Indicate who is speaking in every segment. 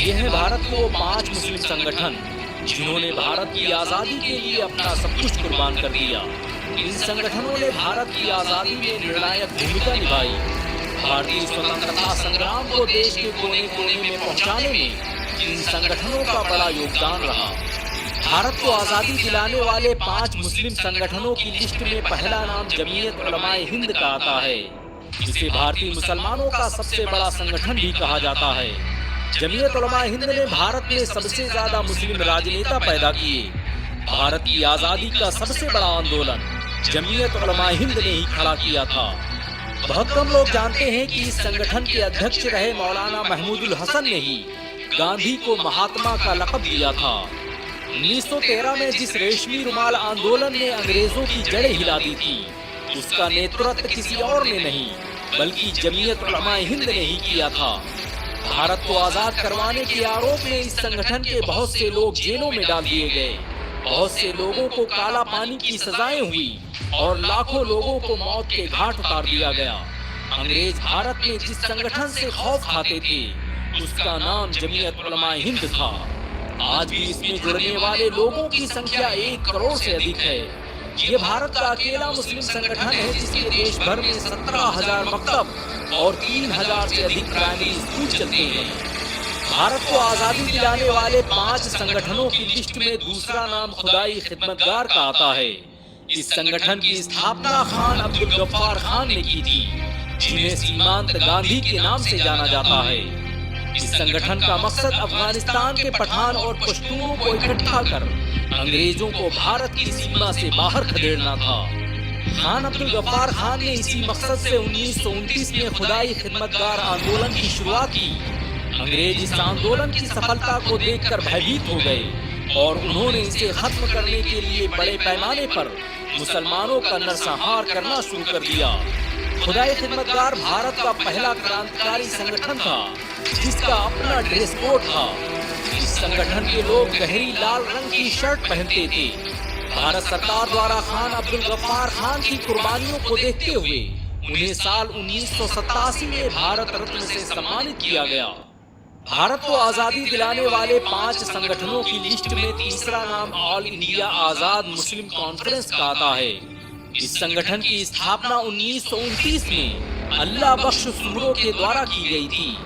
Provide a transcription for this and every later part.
Speaker 1: ये है भारत के वो 5 मुस्लिम संगठन जिन्होंने भारत की आज़ादी के लिए अपना सब कुछ कुर्बान कर दिया। इन संगठनों ने भारत की आज़ादी में निर्णायक भूमिका निभाई। भारतीय स्वतंत्रता संग्राम को देश के कोने कोने में पहुंचाने में इन संगठनों का बड़ा योगदान रहा। भारत को आज़ादी दिलाने वाले 5 मुस्लिम संगठनों की लिस्ट में पहला नाम जमीयत उलमाए हिंद का आता है। इसे भारतीय मुसलमानों का सबसे बड़ा संगठन भी कहा जाता है। जमीयत उलमाए हिंद ने भारत में सबसे ज्यादा मुस्लिम राजनेता पैदा किए। भारत की आज़ादी का सबसे बड़ा आंदोलन जमीयत उलमाए हिंद ने ही खड़ा किया था। बहुत कम लोग जानते हैं कि इस संगठन के अध्यक्ष रहे मौलाना महमूदुल हसन ने ही गांधी को महात्मा का लक़ब दिया था। 1913 में जिस रेशमी रुमाल आंदोलन ने अंग्रेजों की जड़ें हिला दी थी, उसका नेतृत्व किसी और ने नहीं बल्कि जमीयत उलमाए हिंद ने ही किया था। भारत को आजाद करवाने के आरोप में इस संगठन के बहुत से लोग जेलों में डाल दिए गए। बहुत से लोगों को काला पानी की सजाएं हुई और लाखों लोगों को मौत के घाट उतार दिया गया। अंग्रेज भारत में जिस संगठन से खौफ खाते थे, उसका नाम जमीयत उलमाए हिंद था। आज भी इसमें जुड़ने वाले लोगों की संख्या 1 करोड़ से अधिक है। ये भारत का अकेला मुस्लिम संगठन है जिसके देश भर में 17,000 मकतब और 3,000 से अधिक प्राइमरी स्कूल चलते हैं। भारत को आज़ादी दिलाने वाले 5 संगठनों की लिस्ट में दूसरा नाम खुदाई खिदमतगार का आता है। इस संगठन की स्थापना खान अब्दुल गफ्फार खान ने की थी, जिन्हें सीमांत गांधी के नाम से जाना जाता है। इस संगठन का मकसद अफगानिस्तान के पठान और पश्तूनों को इकट्ठा कर अंग्रेजों को भारत की सीमा से बाहर खदेड़ना था। खान अब्दुल गफ्फार खान ने इसी मकसद से 1929 में खुदाई खिदमतगार आंदोलन की शुरुआत की। अंग्रेज इस आंदोलन की सफलता को देखकर भयभीत हो गए और उन्होंने इसे खत्म करने के लिए बड़े पैमाने पर मुसलमानों का नरसंहार करना शुरू कर दिया। खुदाई खिदमतगार भारत का पहला क्रांतिकारी संगठन था जिसका अपना ड्रेस कोड था। इस संगठन के लोग गहरी लाल रंग की शर्ट पहनते थे। भारत सरकार द्वारा खान अब्दुल गफ्फार खान की कुर्बानियों को देखते हुए उन्हें साल 1987 में भारत रत्न से सम्मानित किया गया। भारत को आज़ादी दिलाने वाले 5 संगठनों की लिस्ट में तीसरा नाम ऑल इंडिया आज़ाद मुस्लिम कॉन्फ्रेंस का आता है। इस संगठन की स्थापना 1929 में अल्लाह बख्श सुमरो के द्वारा की गई थी।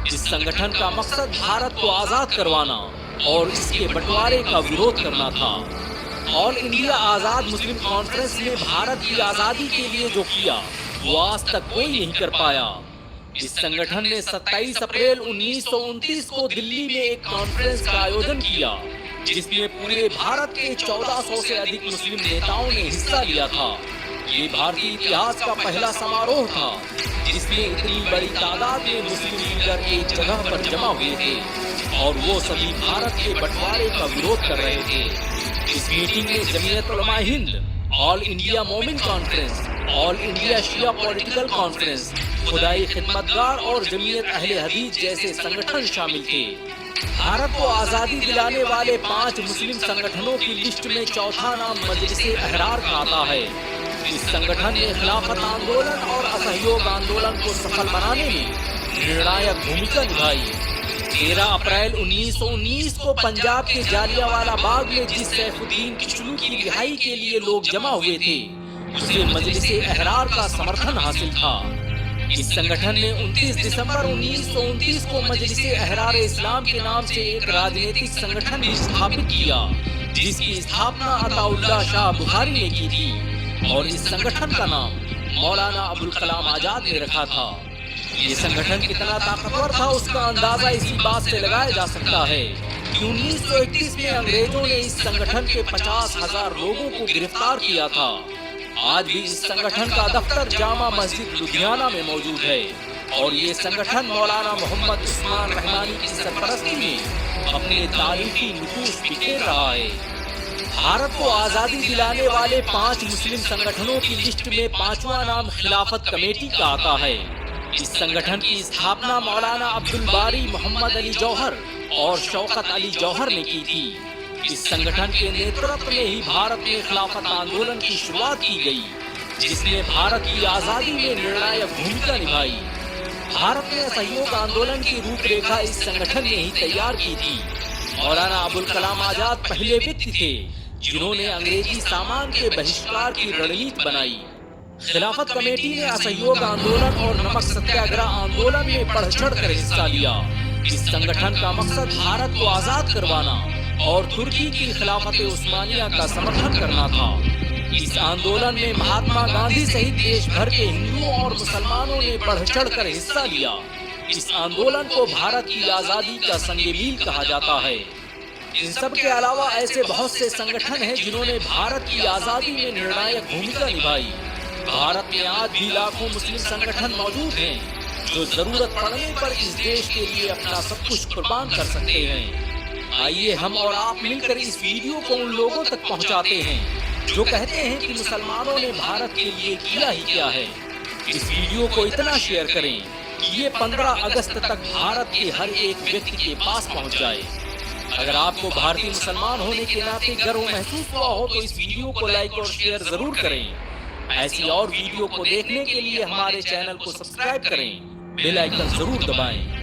Speaker 1: इस संगठन का मकसद भारत को आज़ाद करवाना और इसके बंटवारे का विरोध करना था। ऑल इंडिया आज़ाद मुस्लिम कॉन्फ्रेंस ने भारत की आज़ादी के लिए जो किया वो आज तक कोई नहीं कर पाया। इस संगठन ने 27 अप्रैल 1929 को दिल्ली में एक कॉन्फ्रेंस का आयोजन किया जिसमें पूरे भारत के 1400 से अधिक मुस्लिम नेताओं ने हिस्सा लिया था। ये भारतीय इतिहास का पहला समारोह था जिसमें इतनी बड़ी तादाद में मुस्लिम लीडर एक जगह पर जमा हुए थे और वो सभी भारत के बंटवारे का विरोध कर रहे थे। इस मीटिंग में जमीयत उलमाए हिंद, ऑल इंडिया मोमिन कॉन्फ्रेंस, ऑल इंडिया शिया पॉलिटिकल कॉन्फ्रेंस, खुदाई खिदमतगार और जमीयत अहले हदीस जैसे संगठन शामिल थे। भारत को आज़ादी दिलाने वाले 5 मुस्लिम संगठनों की लिस्ट में चौथा नाम मजलिस अहरार का आता है। इस संगठन ने खिलाफत आंदोलन और असहयोग आंदोलन को सफल बनाने में निर्णायक भूमिका निभाई। 13 अप्रैल 1919 को पंजाब के जालियांवाला बाग में जिस सैफुद्दीन किचलू की रिहाई के लिए लोग जमा हुए थे, उसे मजलिस अहरार का समर्थन हासिल था। इस संगठन ने 29 दिसंबर 1929 को मजलिस अहरार इस्लाम के नाम से एक राजनीतिक संगठन भी स्थापित किया जिसकी स्थापना अताउल्लाह शाह बुखारी ने की थी और इस संगठन का नाम मौलाना अबुल कलाम आजाद ने रखा था। ये संगठन कितना ताकतवर था उसका अंदाजा इसी बात से लगाया जा सकता है कि 1931 में अंग्रेजों ने इस संगठन के 50,000 लोगों को गिरफ्तार किया था। आज भी इस संगठन का दफ्तर जामा मस्जिद लुधियाना में मौजूद है और ये संगठन मौलाना मोहम्मद उस्मान रहमानी की सरपरस्ती में अपने तारीखी नुकूश बिखेर रहा है। भारत को आज़ादी दिलाने वाले 5 मुस्लिम संगठनों की लिस्ट में 5वां नाम खिलाफत कमेटी का आता है। इस संगठन की स्थापना मौलाना अब्दुल बारी मोहम्मद अली जौहर और शौकत अली जौहर ने की थी। इस संगठन के नेतृत्व में ही भारत में खिलाफत आंदोलन की शुरुआत की गई जिसने भारत की आज़ादी में निर्णायक भूमिका निभाई। भारत में असहयोग आंदोलन की रूपरेखा इस संगठन ने ही तैयार की थी। मौलाना अबुल कलाम आजाद पहले व्यक्ति थे जिन्होंने अंग्रेजी सामान के बहिष्कार की रणनीति बनाई। खिलाफत कमेटी ने असहयोग आंदोलन और नमक सत्याग्रह आंदोलन में बढ़ चढ़कर हिस्सा लिया। इस संगठन का मकसद भारत को आजाद करवाना और तुर्की की खिलाफत उस्मानिया का समर्थन करना था। इस आंदोलन में महात्मा गांधी सहित देश भर के हिंदुओं और मुसलमानों ने बढ़ चढ़कर हिस्सा लिया। इस आंदोलन को भारत की आजादी का संग-ए-मील कहा जाता है। इन सब के अलावा ऐसे बहुत से संगठन हैं जिन्होंने भारत की आजादी में निर्णायक भूमिका निभाई। भारत में आज भी लाखों मुस्लिम संगठन मौजूद हैं जो जरूरत पड़ने पर इस देश के लिए अपना सब कुछ कुर्बान कर सकते हैं। आइए हम और आप मिलकर इस वीडियो को उन लोगों तक पहुंचाते हैं जो कहते हैं कि मुसलमानों ने भारत के लिए किया ही क्या है। इस वीडियो को इतना शेयर करें कि ये 15 अगस्त तक भारत के हर एक व्यक्ति के पास पहुंच जाए। अगर आपको भारतीय मुसलमान होने के नाते गर्व महसूस हुआ हो तो इस वीडियो को लाइक और शेयर जरूर करें। ऐसी और वीडियो को देखने के लिए हमारे चैनल को सब्सक्राइब करें, बेल आइकन जरूर दबाएं।